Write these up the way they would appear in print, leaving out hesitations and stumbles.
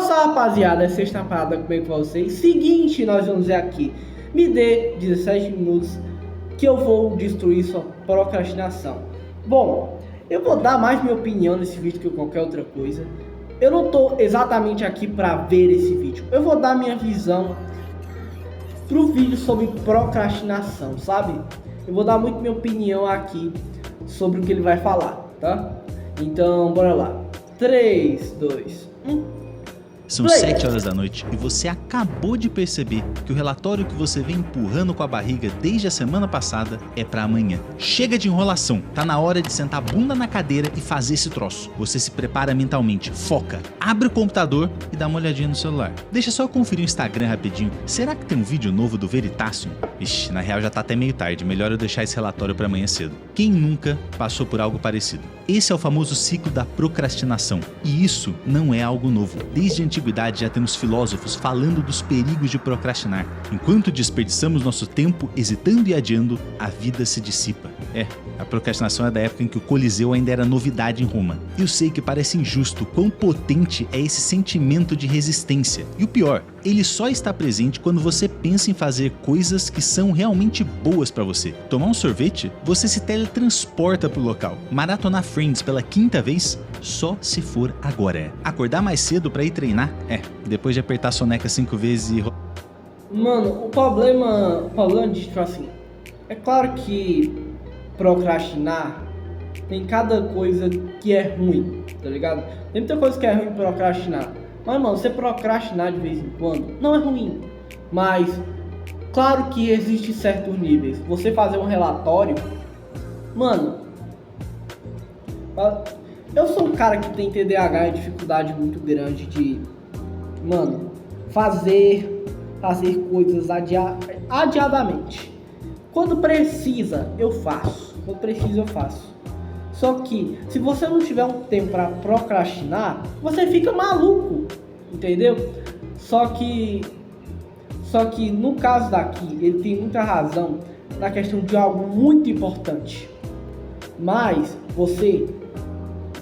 Salve, rapaziada, sexta parada comigo com vocês. Seguinte, nós vamos ver aqui. Me dê 17 minutos que eu vou destruir sua procrastinação. Bom, eu vou dar mais minha opinião nesse vídeo que qualquer outra coisa. Eu não tô exatamente aqui para ver esse vídeo. Eu vou dar minha visão pro vídeo sobre procrastinação, sabe? Eu vou dar muito minha opinião aqui sobre o que ele vai falar, tá? Então, bora lá. 3, 2, 1... São 7 horas da noite e você acabou de perceber que o relatório que você vem empurrando com a barriga desde a semana passada é pra amanhã. Chega de enrolação, tá na hora de sentar a bunda na cadeira e fazer esse troço. Você se prepara mentalmente, foca, abre o computador e dá uma olhadinha no celular. Deixa só eu conferir o Instagram rapidinho. Será que tem um vídeo novo do Veritasium? Ixi, na real já tá até meio tarde, melhor eu deixar esse relatório pra amanhã cedo. Quem nunca passou por algo parecido? Esse é o famoso ciclo da procrastinação, e isso não é algo novo. Desde a antiguidade já temos filósofos falando dos perigos de procrastinar. Enquanto desperdiçamos nosso tempo hesitando e adiando, a vida se dissipa. A procrastinação é da época em que o Coliseu ainda era novidade em Roma. Eu sei que parece injusto quão potente é esse sentimento de resistência. E o pior, ele só está presente quando você pensa em fazer coisas que são realmente boas pra você. Tomar um sorvete? Você se teletransporta pro local. Maratonar Friends pela 5ª vez? Só se for agora. Acordar mais cedo pra ir treinar? Depois de apertar a soneca 5 vezes e... Mano, o problema de, tipo assim, é claro que procrastinar tem cada coisa que é ruim, tá ligado? Tem muita coisa que é ruim procrastinar. Mas, mano, você procrastinar de vez em quando não é ruim. Mas, claro que existe certos níveis. Você fazer um relatório, mano, eu sou um cara que tem TDAH e dificuldade muito grande de, mano, fazer coisas adiadamente. Quando precisa, eu faço. Quando precisa, eu faço. Só que, se você não tiver um tempo para procrastinar, você fica maluco, entendeu? Só que no caso daqui, ele tem muita razão na questão de algo muito importante. Mas você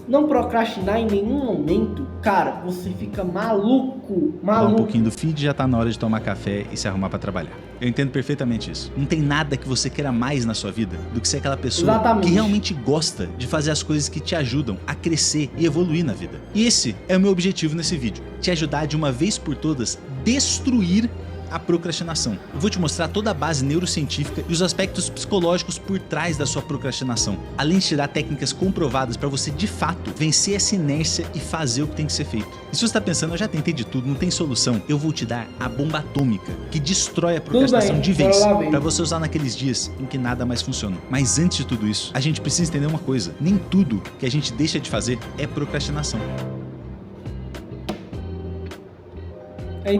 não procrastinar em nenhum momento, cara, você fica maluco. Um pouquinho do feed, já tá na hora de tomar café e se arrumar pra trabalhar. Eu entendo perfeitamente isso. Não tem nada que você queira mais na sua vida do que ser aquela pessoa que realmente gosta de fazer as coisas que te ajudam a crescer e evoluir na vida. E esse é o meu objetivo nesse vídeo, te ajudar de uma vez por todas destruir a procrastinação. Eu vou te mostrar toda a base neurocientífica e os aspectos psicológicos por trás da sua procrastinação, além de te dar técnicas comprovadas para você de fato vencer essa inércia e fazer o que tem que ser feito. E se você está pensando, eu já tentei de tudo, não tem solução, eu vou te dar a bomba atômica que destrói a procrastinação de vez, para você usar naqueles dias em que nada mais funciona. Mas antes de tudo isso, a gente precisa entender uma coisa: nem tudo que a gente deixa de fazer é procrastinação.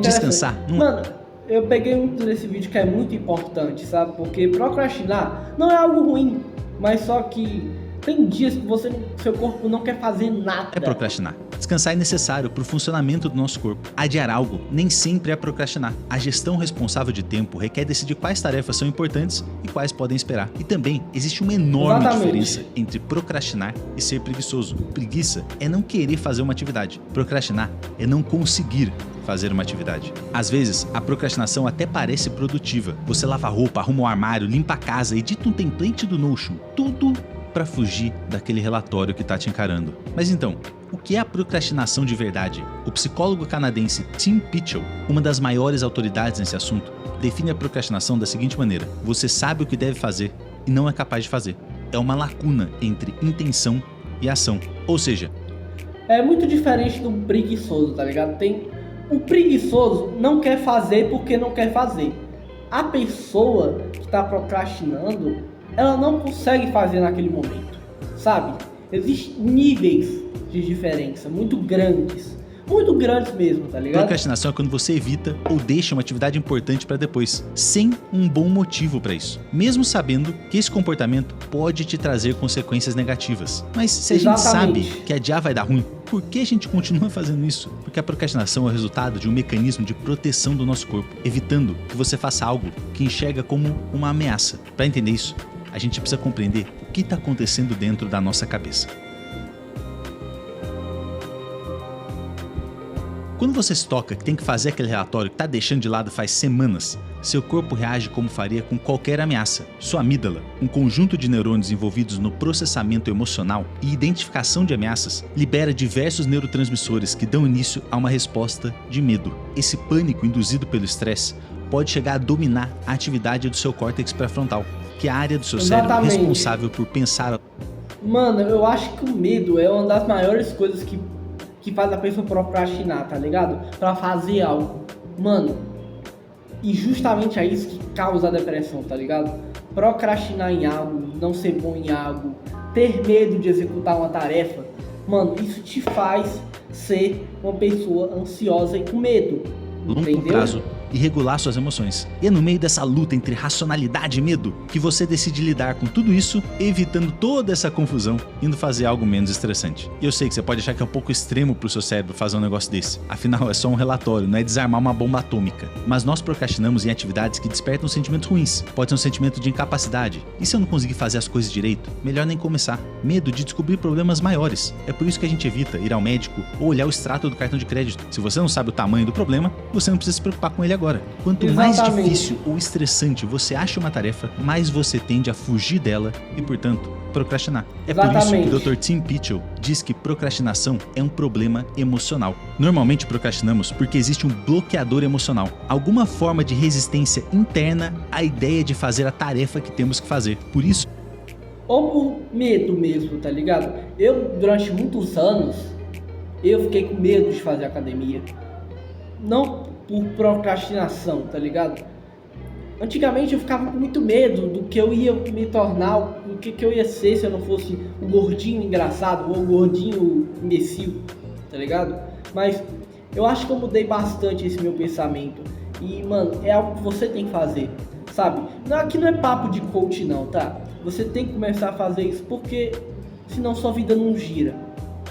Descansar não... Mano, eu peguei muito desse vídeo que é muito importante, sabe? Porque procrastinar não é algo ruim, mas só que tem dias que seu corpo não quer fazer nada. É procrastinar. Descansar é necessário para o funcionamento do nosso corpo. Adiar algo nem sempre é procrastinar. A gestão responsável de tempo requer decidir quais tarefas são importantes e quais podem esperar. E também existe uma enorme diferença entre procrastinar e ser preguiçoso. Preguiça é não querer fazer uma atividade. Procrastinar é não conseguir fazer uma atividade. Às vezes, a procrastinação até parece produtiva. Você lava a roupa, arruma o armário, limpa a casa, edita um template do Notion. Tudo para fugir daquele relatório que tá te encarando. Mas então, o que é a procrastinação de verdade? O psicólogo canadense Tim Pitchell, uma das maiores autoridades nesse assunto, define a procrastinação da seguinte maneira: você sabe o que deve fazer e não é capaz de fazer. É uma lacuna entre intenção e ação. Ou seja, é muito diferente do preguiçoso, tá ligado? O preguiçoso não quer fazer porque não quer fazer. A pessoa que está procrastinando, ela não consegue fazer naquele momento, sabe? Existem níveis de diferença muito grandes mesmo, tá ligado? Procrastinação é quando você evita ou deixa uma atividade importante para depois, sem um bom motivo para isso, mesmo sabendo que esse comportamento pode te trazer consequências negativas. Mas se a gente sabe que adiar vai dar ruim, por que a gente continua fazendo isso? Porque a procrastinação é o resultado de um mecanismo de proteção do nosso corpo, evitando que você faça algo que enxerga como uma ameaça. Para entender isso, a gente precisa compreender o que está acontecendo dentro da nossa cabeça. Quando você se toca que tem que fazer aquele relatório que tá deixando de lado faz semanas, seu corpo reage como faria com qualquer ameaça. Sua amígdala, um conjunto de neurônios envolvidos no processamento emocional e identificação de ameaças, libera diversos neurotransmissores que dão início a uma resposta de medo. Esse pânico induzido pelo estresse pode chegar a dominar a atividade do seu córtex pré-frontal, que é a área do seu cérebro responsável por pensar. Mano, eu acho que o medo é uma das maiores coisas que faz a pessoa procrastinar, tá ligado? Pra fazer algo. Mano, e justamente é isso que causa a depressão, tá ligado? Procrastinar em algo, não ser bom em algo, ter medo de executar uma tarefa, mano, isso te faz ser uma pessoa ansiosa e com medo. Longo prazo e regular suas emoções. E é no meio dessa luta entre racionalidade e medo que você decide lidar com tudo isso, evitando toda essa confusão, indo fazer algo menos estressante. E eu sei que você pode achar que é um pouco extremo pro seu cérebro fazer um negócio desse. Afinal, é só um relatório, não é desarmar uma bomba atômica. Mas nós procrastinamos em atividades que despertam sentimentos ruins. Pode ser um sentimento de incapacidade. E se eu não conseguir fazer as coisas direito? Melhor nem começar. Medo de descobrir problemas maiores. É por isso que a gente evita ir ao médico ou olhar o extrato do cartão de crédito. Se você não sabe o tamanho do problema, você não precisa se preocupar com ele agora. Quanto mais difícil ou estressante você acha uma tarefa, mais você tende a fugir dela e, portanto, procrastinar. É por isso que o Dr. Tim Pitchell diz que procrastinação é um problema emocional. Normalmente procrastinamos porque existe um bloqueador emocional, alguma forma de resistência interna à ideia de fazer a tarefa que temos que fazer. Por isso, ou por medo mesmo, tá ligado? Eu, durante muitos anos, eu fiquei com medo de fazer academia. Não por procrastinação, tá ligado? Antigamente eu ficava com muito medo do que eu ia me tornar, do que eu ia ser se eu não fosse o gordinho engraçado ou o gordinho imbecil, tá ligado? Mas eu acho que eu mudei bastante esse meu pensamento. E, mano, é algo que você tem que fazer, sabe? Não, aqui não é papo de coach não, tá? Você tem que começar a fazer isso porque senão sua vida não gira,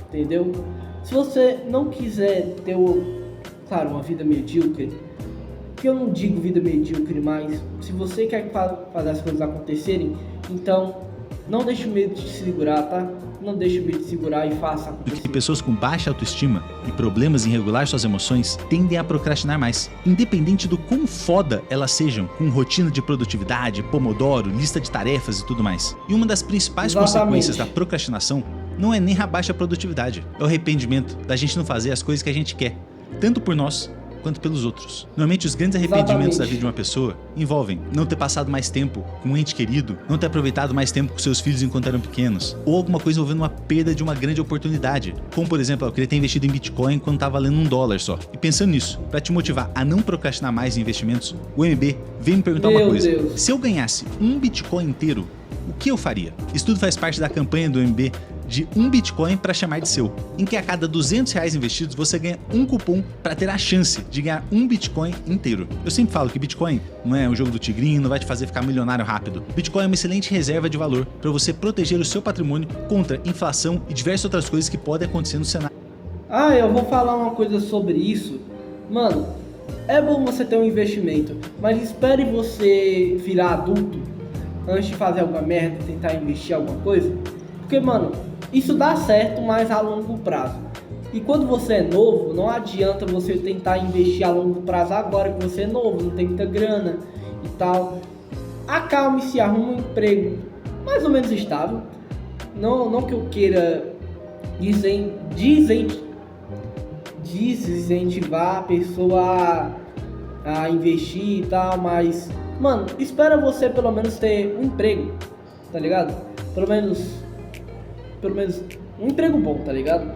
entendeu? Se você não quiser ter claro, uma vida medíocre, que eu não digo vida medíocre, mas se você quer fazer as coisas acontecerem, então não deixe o medo de te segurar, tá? Não deixe o medo de segurar e faça acontecer. Que pessoas com baixa autoestima e problemas em regular suas emoções tendem a procrastinar mais, independente do quão foda elas sejam, com rotina de produtividade, pomodoro, lista de tarefas e tudo mais. E uma das principais consequências da procrastinação não é nem a baixa produtividade, é o arrependimento da gente não fazer as coisas que a gente quer, tanto por nós quanto pelos outros. Normalmente os grandes arrependimentos da vida de uma pessoa envolvem não ter passado mais tempo com um ente querido, não ter aproveitado mais tempo com seus filhos enquanto eram pequenos, ou alguma coisa envolvendo uma perda de uma grande oportunidade, como por exemplo, eu queria ter investido em Bitcoin quando estava valendo $1 só. E pensando nisso, para te motivar a não procrastinar mais em investimentos, o MB veio me perguntar uma coisa. Se eu ganhasse um Bitcoin inteiro, o que eu faria? Isso tudo faz parte da campanha do MB de um Bitcoin para chamar de seu, em que a cada R$200 investidos você ganha um cupom para ter a chance de ganhar um Bitcoin inteiro. Eu sempre falo que Bitcoin não é um jogo do tigrinho, não vai te fazer ficar milionário rápido. Bitcoin é uma excelente reserva de valor para você proteger o seu patrimônio contra inflação e diversas outras coisas que podem acontecer no cenário. Eu vou falar uma coisa sobre isso. Mano, é bom você ter um investimento, mas espere você virar adulto antes de fazer alguma merda, tentar investir alguma coisa. Porque, mano, isso dá certo, mas a longo prazo. E quando você é novo, não adianta você tentar investir a longo prazo agora que você é novo, não tem muita grana e tal. Acalme-se, arruma um emprego mais ou menos estável. Não que eu queira desincentivar a pessoa a investir e tal, mas, mano, espera você pelo menos ter um emprego, tá ligado? Pelo menos um emprego bom, tá ligado?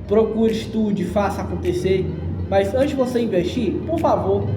Procure, estude, faça acontecer. Mas antes de você investir, por favor,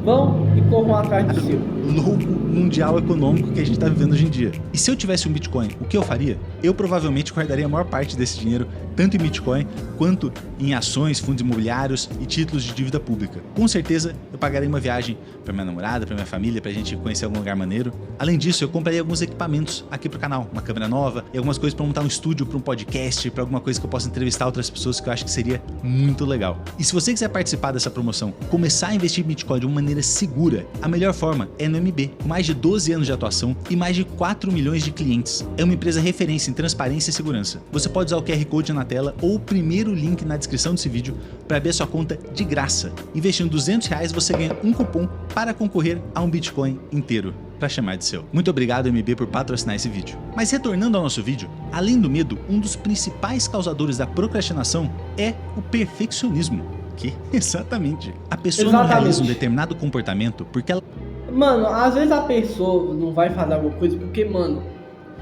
vão e corram atrás do seu. Louco mundial econômico que a gente tá vivendo hoje em dia. E se eu tivesse um Bitcoin, o que eu faria? Eu provavelmente guardaria a maior parte desse dinheiro, tanto em Bitcoin, quanto em ações, fundos imobiliários e títulos de dívida pública. Com certeza, eu pagaria uma viagem pra minha namorada, pra minha família, pra gente conhecer algum lugar maneiro. Além disso, eu compraria alguns equipamentos aqui pro canal, uma câmera nova e algumas coisas pra montar um estúdio, pra um podcast, pra alguma coisa que eu possa entrevistar outras pessoas que eu acho que seria muito legal. E se você quiser participar dessa promoção, começar a investir em Bitcoin de uma maneira segura, a melhor forma é no MB, com mais de 12 anos de atuação e mais de 4 milhões de clientes. É uma empresa referência em transparência e segurança. Você pode usar o QR Code na tela ou o primeiro link na descrição desse vídeo para abrir sua conta de graça. Investindo R$200 você ganha um cupom para concorrer a um Bitcoin inteiro para chamar de seu. Muito obrigado MB por patrocinar esse vídeo. Mas retornando ao nosso vídeo, além do medo, um dos principais causadores da procrastinação é o perfeccionismo. Que exatamente, a pessoa não realiza um determinado comportamento porque ela... Mano, às vezes a pessoa não vai fazer alguma coisa porque, mano,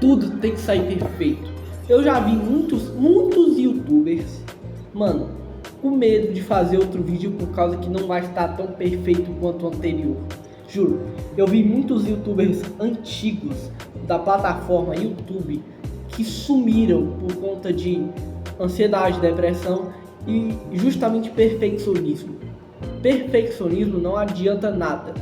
tudo tem que sair perfeito. Eu já vi muitos youtubers, mano, com medo de fazer outro vídeo por causa que não vai estar tão perfeito quanto o anterior. Juro, eu vi muitos youtubers antigos da plataforma YouTube que sumiram por conta de ansiedade, depressão e justamente perfeccionismo. Perfeccionismo não adianta nada,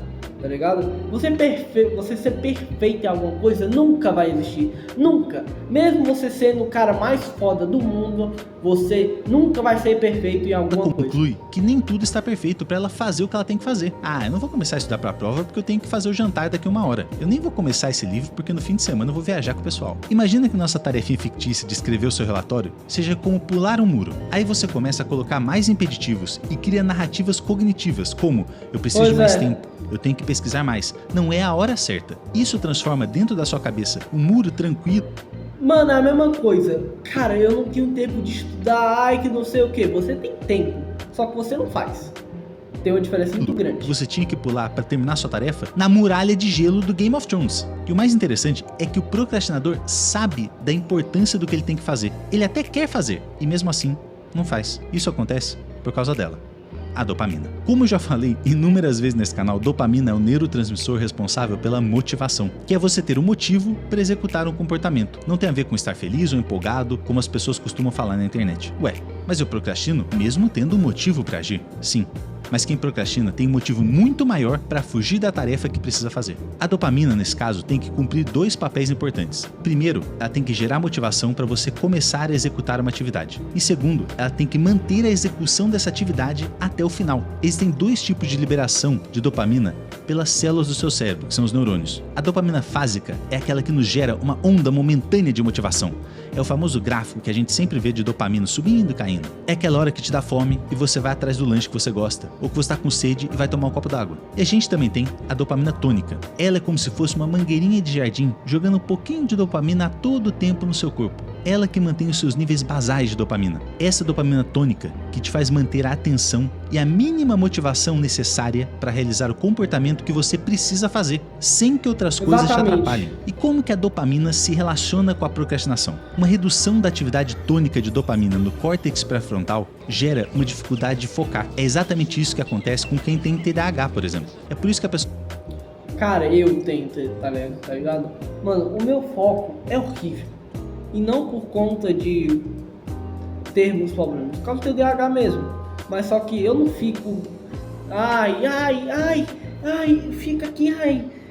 tá ligado? Você ser perfeito em alguma coisa nunca vai existir, nunca. Mesmo você sendo o cara mais foda do mundo, você nunca vai ser perfeito em alguma coisa. Conclui que nem tudo está perfeito para ela fazer o que ela tem que fazer. Ah, eu não vou começar a estudar para a prova porque eu tenho que fazer o jantar daqui a 1 hora. Eu nem vou começar esse livro porque no fim de semana eu vou viajar com o pessoal. Imagina que nossa tarefinha fictícia de escrever o seu relatório seja como pular um muro. Aí você começa a colocar mais impeditivos e cria narrativas cognitivas como eu preciso de mais tempo, eu tenho que pesquisar mais. Não é a hora certa. Isso transforma dentro da sua cabeça um muro tranquilo. Mano, é a mesma coisa. Cara, eu não tenho tempo de estudar, ai que não sei o que. Você tem tempo, só que você não faz. Tem uma diferença muito grande. Você tinha que pular para terminar sua tarefa na muralha de gelo do Game of Thrones. E o mais interessante é que o procrastinador sabe da importância do que ele tem que fazer. Ele até quer fazer, e mesmo assim, não faz. Isso acontece por causa dela. A dopamina. Como eu já falei inúmeras vezes nesse canal, dopamina é o neurotransmissor responsável pela motivação, que é você ter um motivo para executar um comportamento. Não tem a ver com estar feliz ou empolgado, como as pessoas costumam falar na internet. Ué, mas eu procrastino mesmo tendo um motivo para agir? Sim. Mas quem procrastina tem um motivo muito maior para fugir da tarefa que precisa fazer. A dopamina, nesse caso, tem que cumprir 2 papéis importantes. Primeiro, ela tem que gerar motivação para você começar a executar uma atividade. E segundo, ela tem que manter a execução dessa atividade até o final. Existem 2 tipos de liberação de dopamina pelas células do seu cérebro, que são os neurônios. A dopamina fásica é aquela que nos gera uma onda momentânea de motivação. É o famoso gráfico que a gente sempre vê de dopamina subindo e caindo. É aquela hora que te dá fome e você vai atrás do lanche que você gosta, ou que você está com sede e vai tomar um copo d'água. E a gente também tem a dopamina tônica. Ela é como se fosse uma mangueirinha de jardim, jogando um pouquinho de dopamina a todo tempo no seu corpo. Ela que mantém os seus níveis basais de dopamina. Essa dopamina tônica que te faz manter a atenção e a mínima motivação necessária para realizar o comportamento que você precisa fazer, sem que outras coisas te atrapalhem. E como que a dopamina se relaciona com a procrastinação? Uma redução da atividade tônica de dopamina no córtex pré-frontal gera uma dificuldade de focar. É exatamente isso que acontece com quem tem TDAH, por exemplo. É por isso que a pessoa... Cara, eu tenho, tá ligado? Mano, o meu foco é horrível. E não por conta de termos problemas, por causa do TDAH mesmo. Mas só que eu não fico... Ai, fica aqui,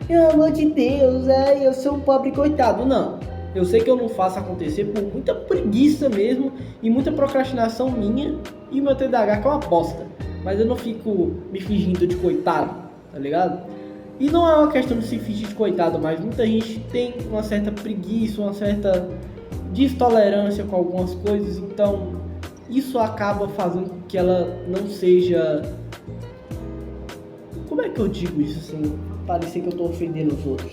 pelo amor de Deus, eu sou um pobre coitado. Não, eu sei que eu não faço acontecer por muita preguiça mesmo e muita procrastinação minha e meu TDAH que é uma bosta. Mas eu não fico me fingindo de coitado, tá ligado? E não é uma questão de se fingir de coitado, mas muita gente tem uma certa preguiça, uma certa destolerância com algumas coisas, então isso acaba fazendo com que ela não seja... Como é que eu digo isso sem parecer que eu tô ofendendo os outros?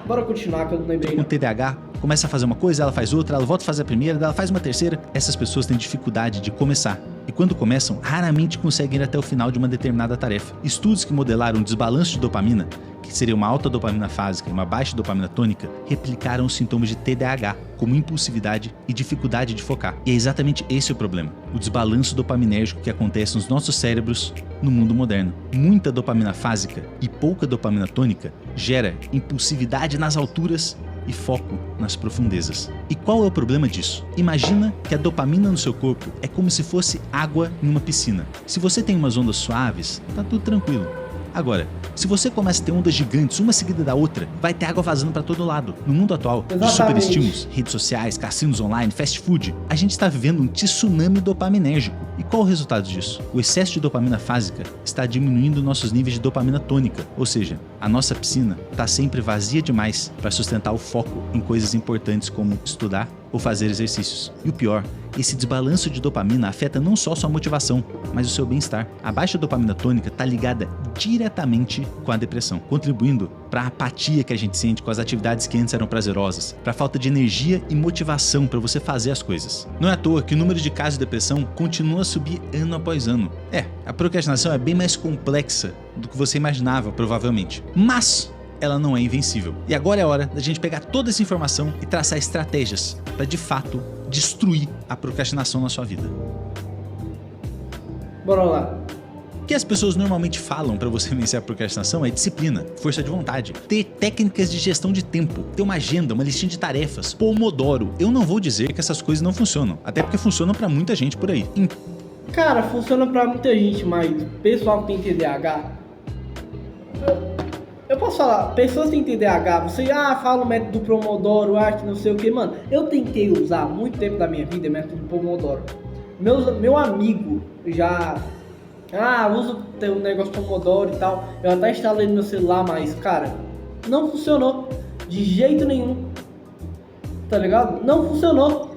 Bora continuar que eu não lembrei. Com TDAH, começa a fazer uma coisa, ela faz outra, ela volta a fazer a primeira, ela faz uma terceira. Essas pessoas têm dificuldade de começar. E quando começam, raramente conseguem ir até o final de uma determinada tarefa. Estudos que modelaram um desbalanço de dopamina, que seria uma alta dopamina fásica e uma baixa dopamina tônica, replicaram os sintomas de TDAH, como impulsividade e dificuldade de focar. E é exatamente esse o problema, o desbalanço dopaminérgico que acontece nos nossos cérebros no mundo moderno. Muita dopamina fásica e pouca dopamina tônica gera impulsividade nas alturas e foco nas profundezas. E qual é o problema disso? Imagina que a dopamina no seu corpo é como se fosse água em uma piscina. Se você tem umas ondas suaves, tá tudo tranquilo. Agora, se você começa a ter ondas gigantes, uma seguida da outra, vai ter água vazando para todo lado. No mundo atual, de superestímulos, redes sociais, cassinos online, fast food, a gente está vivendo um tsunami dopaminérgico. E qual o resultado disso? O excesso de dopamina fásica está diminuindo nossos níveis de dopamina tônica, ou seja, A nossa piscina está sempre vazia demais para sustentar o foco em coisas importantes como estudar ou fazer exercícios. E o pior, esse desbalanço de dopamina afeta não só sua motivação, mas o seu bem-estar. A baixa dopamina tônica está ligada diretamente com a depressão, contribuindo para a apatia que a gente sente com as atividades que antes eram prazerosas, para a falta de energia e motivação para você fazer as coisas. Não é à toa que o número de casos de depressão continua a subir ano após ano. A procrastinação é bem mais complexa do que você imaginava, provavelmente. Mas ela não é invencível. E agora é a hora da gente pegar toda essa informação e traçar estratégias para, de fato, destruir a procrastinação na sua vida. Bora lá. O que as pessoas normalmente falam para você vencer a procrastinação é disciplina, força de vontade, ter técnicas de gestão de tempo, ter uma agenda, uma listinha de tarefas, Pomodoro. Eu não vou dizer que essas coisas não funcionam, até porque funcionam para muita gente por aí. Cara, funciona pra muita gente, mas pessoal que tem TDAH... Eu posso falar, pessoas que têm TDAH, você fala o método Pomodoro, que não sei o que, mano. Eu tentei usar muito tempo da minha vida o método Pomodoro. Meu amigo já... usa o negócio Pomodoro e tal. Eu até instalei no meu celular, mas, cara, não funcionou. De jeito nenhum. Tá ligado? Não funcionou.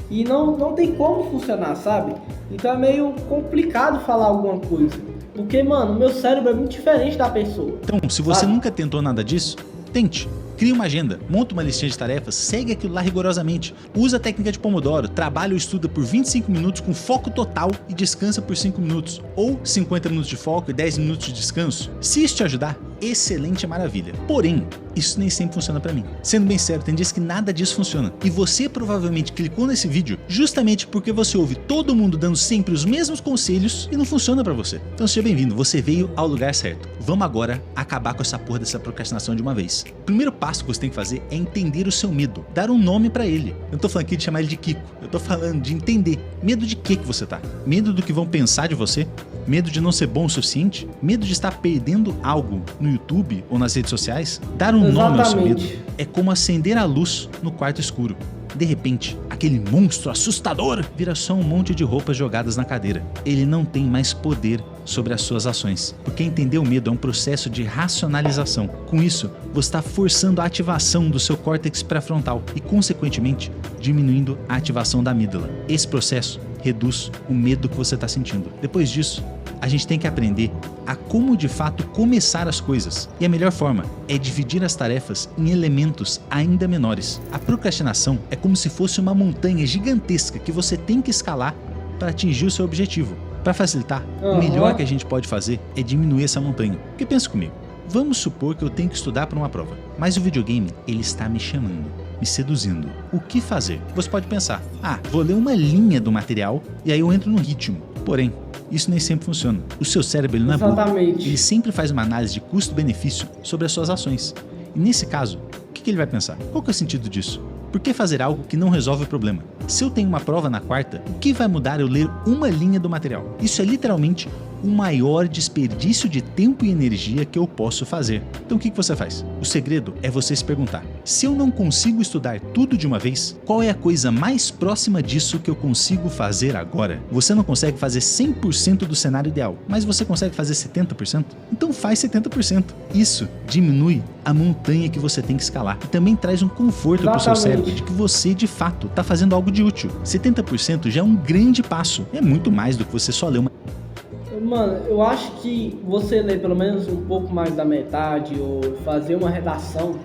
E não tem como funcionar, sabe? Então é meio complicado falar alguma coisa. Porque, mano, o meu cérebro é muito diferente da pessoa. Então, se você nunca tentou nada disso, tente. Crie uma agenda, monta uma listinha de tarefas, segue aquilo lá rigorosamente. Usa a técnica de Pomodoro, trabalha ou estuda por 25 minutos com foco total e descansa por 5 minutos. Ou 50 minutos de foco e 10 minutos de descanso. Se isso te ajudar, excelente, maravilha. Porém, isso nem sempre funciona pra mim. Sendo bem sério, tem dias que nada disso funciona. E você provavelmente clicou nesse vídeo justamente porque você ouve todo mundo dando sempre os mesmos conselhos e não funciona pra você. Então seja bem-vindo, você veio ao lugar certo. Vamos agora acabar com essa porra dessa procrastinação de uma vez. O primeiro passo que você tem que fazer é entender o seu medo, dar um nome pra ele. Eu não tô falando aqui de chamar ele de Kiko, eu tô falando de entender. Medo de que você tá? Medo do que vão pensar de você? Medo de não ser bom o suficiente? Medo de estar perdendo algo no YouTube ou nas redes sociais? Dar um nome ao seu medo é como acender a luz no quarto escuro. De repente, aquele monstro assustador vira só um monte de roupas jogadas na cadeira. Ele não tem mais poder sobre as suas ações, porque entender o medo é um processo de racionalização. Com isso, você está forçando a ativação do seu córtex pré-frontal e, consequentemente, diminuindo a ativação da amígdala. Esse processo reduz o medo que você está sentindo. Depois disso, a gente tem que aprender a como de fato começar as coisas. E a melhor forma é dividir as tarefas em elementos ainda menores. A procrastinação é como se fosse uma montanha gigantesca que você tem que escalar para atingir o seu objetivo. Para facilitar, o melhor que a gente pode fazer é diminuir essa montanha. Porque pensa comigo, vamos supor que eu tenho que estudar para uma prova, mas o videogame ele está me chamando, me seduzindo. O que fazer? Você pode pensar, vou ler uma linha do material e aí eu entro no ritmo. Porém, isso nem sempre funciona. O seu cérebro ele não é burro. Ele sempre faz uma análise de custo-benefício sobre as suas ações. E nesse caso, o que ele vai pensar? Qual que é o sentido disso? Por que fazer algo que não resolve o problema? Se eu tenho uma prova na quarta, o que vai mudar eu ler uma linha do material? Isso é literalmente o maior desperdício de tempo e energia que eu posso fazer. Então o que você faz? O segredo é você se perguntar, se eu não consigo estudar tudo de uma vez, qual é a coisa mais próxima disso que eu consigo fazer agora? Você não consegue fazer 100% do cenário ideal, mas você consegue fazer 70%? Então faz 70%. Isso diminui a montanha que você tem que escalar e também traz um conforto para o seu cérebro de que você de fato está fazendo algo de útil. 70% já é um grande passo, é muito mais do que você só ler uma... Mano, eu acho que você ler pelo menos um pouco mais da metade, ou fazer uma redação,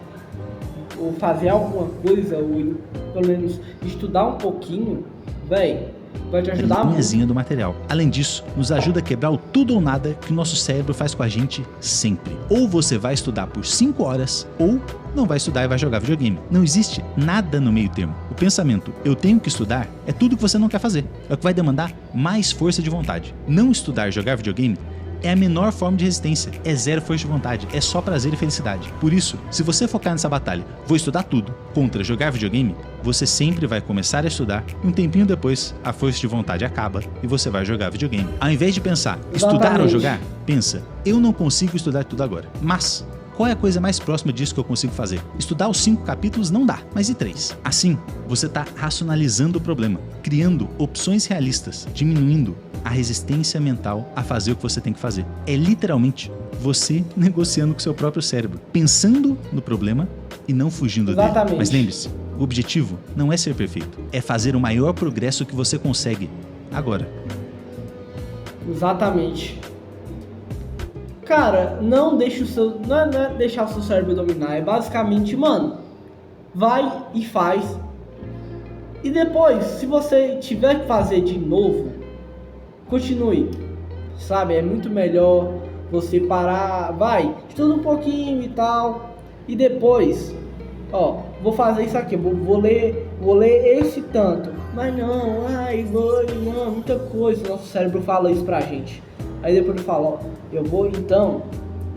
ou fazer alguma coisa, ou pelo menos estudar um pouquinho, vai te ajudar muito. Linhazinha do material. Além disso, nos ajuda a quebrar o tudo ou nada que o nosso cérebro faz com a gente sempre. Ou você vai estudar por 5 horas, ou não vai estudar e vai jogar videogame. Não existe nada no meio termo. O pensamento, eu tenho que estudar, é tudo que você não quer fazer. É o que vai demandar mais força de vontade. Não estudar e jogar videogame é a menor forma de resistência, é zero força de vontade, é só prazer e felicidade. Por isso, se você focar nessa batalha, vou estudar tudo, contra jogar videogame, você sempre vai começar a estudar e um tempinho depois, a força de vontade acaba e você vai jogar videogame. Ao invés de pensar, estudar ou jogar, pensa, eu não consigo estudar tudo agora, mas Qual é a coisa mais próxima disso que eu consigo fazer? Estudar os 5 capítulos não dá, mas e 3? Assim, você está racionalizando o problema, criando opções realistas, diminuindo a resistência mental a fazer o que você tem que fazer. É literalmente você negociando com seu próprio cérebro, pensando no problema e não fugindo dele. Mas lembre-se, o objetivo não é ser perfeito, é fazer o maior progresso que você consegue agora. Exatamente. Cara, não deixa o seu. Não é deixar o seu cérebro dominar. É basicamente, mano, vai e faz. E depois, se você tiver que fazer de novo, continue. Sabe? É muito melhor você parar. Vai, estuda um pouquinho e tal. E depois, ó, vou fazer isso aqui. Vou ler esse tanto. Mas não, não, muita coisa. Nosso cérebro fala isso pra gente. Aí depois ele fala, ó, eu vou então,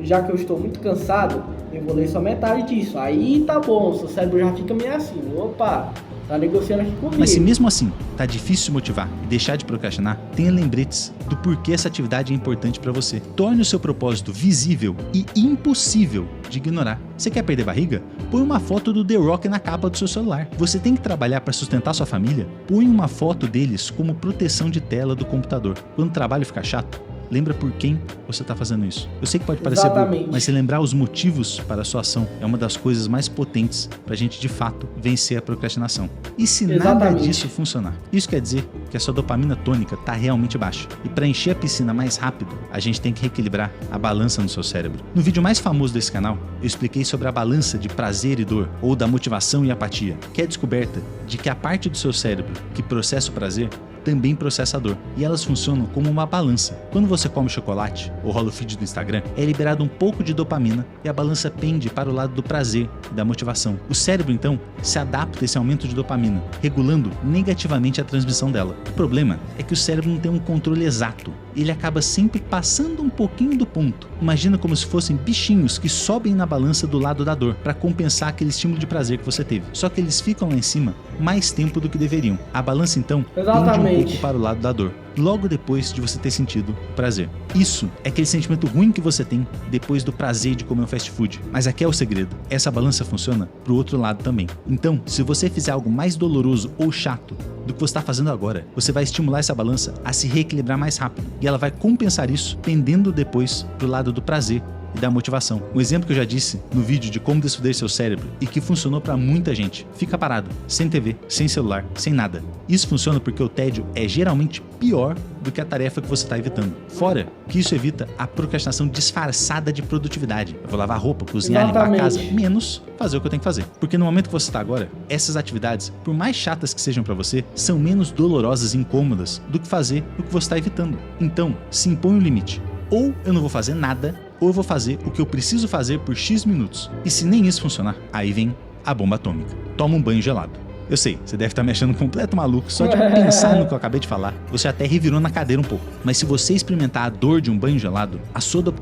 já que eu estou muito cansado, eu vou ler só metade disso. Aí tá bom, seu cérebro já fica meio assim, opa, tá negociando aqui comigo. Mas se mesmo assim tá difícil se motivar e deixar de procrastinar, tenha lembretes do porquê essa atividade é importante para você. Torne o seu propósito visível e impossível de ignorar. Você quer perder barriga? Põe uma foto do The Rock na capa do seu celular. Você tem que trabalhar para sustentar sua família? Põe uma foto deles como proteção de tela do computador. Quando o trabalho ficar chato, lembra por quem você está fazendo isso. Eu sei que pode parecer bobo, mas se lembrar os motivos para a sua ação é uma das coisas mais potentes para a gente de fato vencer a procrastinação. E se nada disso funcionar? Isso quer dizer que a sua dopamina tônica está realmente baixa. E para encher a piscina mais rápido, a gente tem que reequilibrar a balança no seu cérebro. No vídeo mais famoso desse canal, eu expliquei sobre a balança de prazer e dor, ou da motivação e apatia, que é a descoberta de que a parte do seu cérebro que processa o prazer também processa a dor, e elas funcionam como uma balança. Quando você come chocolate ou rola o feed do Instagram, é liberado um pouco de dopamina e a balança pende para o lado do prazer e da motivação. O cérebro então se adapta a esse aumento de dopamina, regulando negativamente a transmissão dela. O problema é que o cérebro não tem um controle exato, ele acaba sempre passando um pouquinho do ponto. Imagina como se fossem bichinhos que sobem na balança do lado da dor para compensar aquele estímulo de prazer que você teve. Só que eles ficam lá em cima mais tempo do que deveriam. A balança então pende um pouco para o lado da dor, logo depois de você ter sentido o prazer. Isso é aquele sentimento ruim que você tem depois do prazer de comer um fast food. Mas aqui é o segredo, essa balança funciona pro outro lado também. Então, se você fizer algo mais doloroso ou chato do que você está fazendo agora, você vai estimular essa balança a se reequilibrar mais rápido, e ela vai compensar isso pendendo depois pro lado do prazer e da motivação. Um exemplo que eu já disse no vídeo de como desfoder seu cérebro e que funcionou para muita gente: fica parado, sem TV, sem celular, sem nada. Isso funciona porque o tédio é geralmente pior do que a tarefa que você está evitando. Fora que isso evita a procrastinação disfarçada de produtividade. Eu vou lavar roupa, cozinhar, limpar a casa, menos fazer o que eu tenho que fazer. Porque no momento que você está agora, essas atividades, por mais chatas que sejam para você, são menos dolorosas e incômodas do que fazer o que você está evitando. Então, se impõe um limite. Ou eu não vou fazer nada, ou eu vou fazer o que eu preciso fazer por X minutos. E se nem isso funcionar, aí vem a bomba atômica. Toma um banho gelado. Eu sei, você deve estar me achando completo maluco só de pensar no que eu acabei de falar. Você até revirou na cadeira um pouco. Mas se você experimentar a dor de um banho gelado, a soda...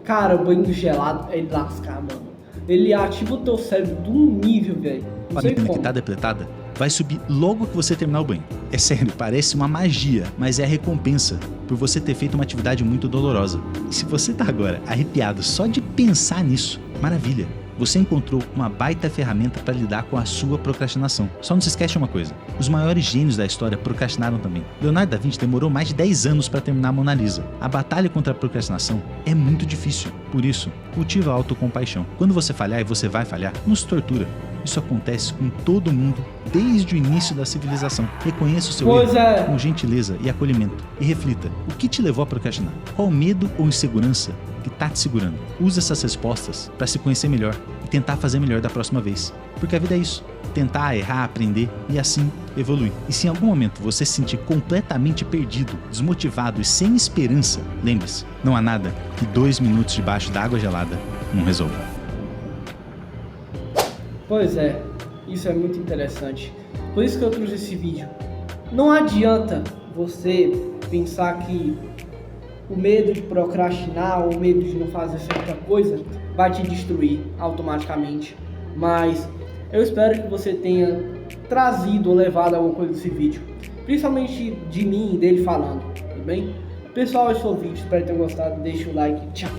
Cara, o banho gelado é lascar, mano. Ele ativa o teu cérebro de um nível, velho. A dopamina que tá depletada vai subir logo que você terminar o banho. É sério, parece uma magia, mas é a recompensa por você ter feito uma atividade muito dolorosa. E se você tá agora arrepiado só de pensar nisso, maravilha! Você encontrou uma baita ferramenta para lidar com a sua procrastinação. Só não se esquece de uma coisa: os maiores gênios da história procrastinaram também. Leonardo da Vinci demorou mais de 10 anos para terminar a Mona Lisa. A batalha contra a procrastinação é muito difícil. Por isso, cultiva a autocompaixão. Quando você falhar, e você vai falhar, não se tortura. Isso acontece com todo mundo desde o início da civilização. Reconheça o seu erro com gentileza e acolhimento. E reflita: o que te levou a procrastinar? Qual medo ou insegurança que está te segurando? Use essas respostas para se conhecer melhor e tentar fazer melhor da próxima vez. Porque a vida é isso: tentar, errar, aprender e assim evoluir. E se em algum momento você se sentir completamente perdido, desmotivado e sem esperança, lembre-se, não há nada que 2 minutos debaixo da água gelada não resolva. Pois é, isso é muito interessante. Por isso que eu trouxe esse vídeo. Não adianta você pensar que o medo de procrastinar ou o medo de não fazer certa coisa vai te destruir automaticamente. Mas eu espero que você tenha trazido ou levado alguma coisa desse vídeo, principalmente de mim e dele falando, tudo bem? Pessoal, esse foi o vídeo, espero que tenham gostado. Deixa o like, tchau!